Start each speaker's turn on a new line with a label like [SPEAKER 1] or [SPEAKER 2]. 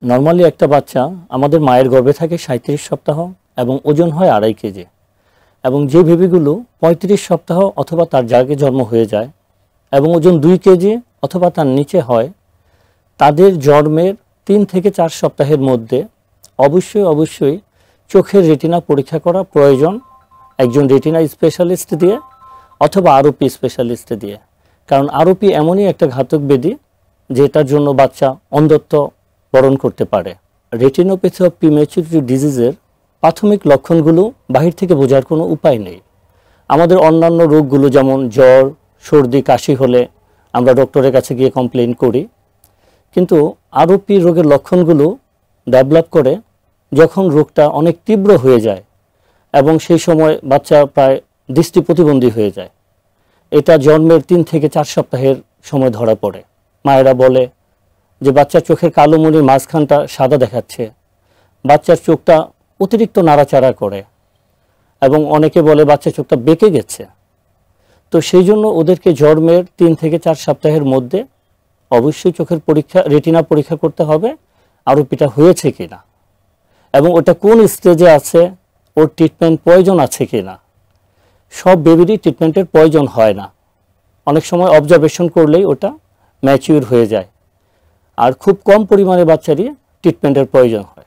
[SPEAKER 1] Normally একটা বাচ্চা আমাদের মায়ের গর্ভে থাকে 37 সপ্তাহ এবং ওজন হয় 2.5 কেজি। এবং যে বেবিগুলো 35 সপ্তাহ অথবা তার আগে জন্ম হয়ে যায় এবং ওজন 2 কেজি অথবা তার নিচে হয়, তাদের জন্মের 3 থেকে 4 সপ্তাহের মধ্যে অবশ্যই চোখের রেটিনা পরীক্ষা করা প্রয়োজন, একজন রেটিনা স্পেশালিস্ট দিয়ে অথবা আরওপি স্পেশালিস্ট দিয়ে। কারণ আরওপি এমনই একটা ঘাতক ব্যাধি যেটার জন্য বাচ্চা অন্ধত্ব বরণ করতে পারে। রেটিনোপ্যাথি অফ প্রিম্যাচুরিটি ডিজিজের প্রাথমিক লক্ষণগুলো বাহির থেকে বোঝার কোনো উপায় নেই। আমাদের অন্যান্য রোগগুলো যেমন জ্বর, সর্দি, কাশি হলে আমরা ডক্টরের কাছে গিয়ে কমপ্লেন করি, কিন্তু আরওপি রোগের লক্ষণগুলো ডেভেলপ করে যখন রোগটা অনেক তীব্র হয়ে যায় এবং সেই সময় বাচ্চা প্রায় দৃষ্টি প্রতিবন্ধী হয়ে যায়। এটা জন্মের 3 থেকে 4 সপ্তাহের সময় ধরা পড়ে। মায়েরা বলে যে বাচ্চার চোখের কালো মণির মাঝখানটা সাদা দেখাচ্ছে, বাচ্চার চোখটা অতিরিক্ত নাড়াচাড়া করে এবং অনেকে বলে বাচ্চার চোখটা বেঁকে গেছে। তো সেই জন্য ওদেরকে জন্মের 3 থেকে 4 সপ্তাহের মধ্যে অবশ্যই চোখের পরীক্ষা, রেটিনা পরীক্ষা করতে হবে আরওপিটা হয়েছে কিনা এবং ওটা কোন স্টেজে আছে, ওর ট্রিটমেন্ট প্রয়োজন আছে কিনা। সব বেবিরই ট্রিটমেন্টের প্রয়োজন হয় না, অনেক সময় অবজারভেশন করলেই ওটা ম্যাচিউর হয়ে যায়, আর খুব কম পরিমাণে বাচ্চারই ট্রিটমেন্টের প্রয়োজন হয়।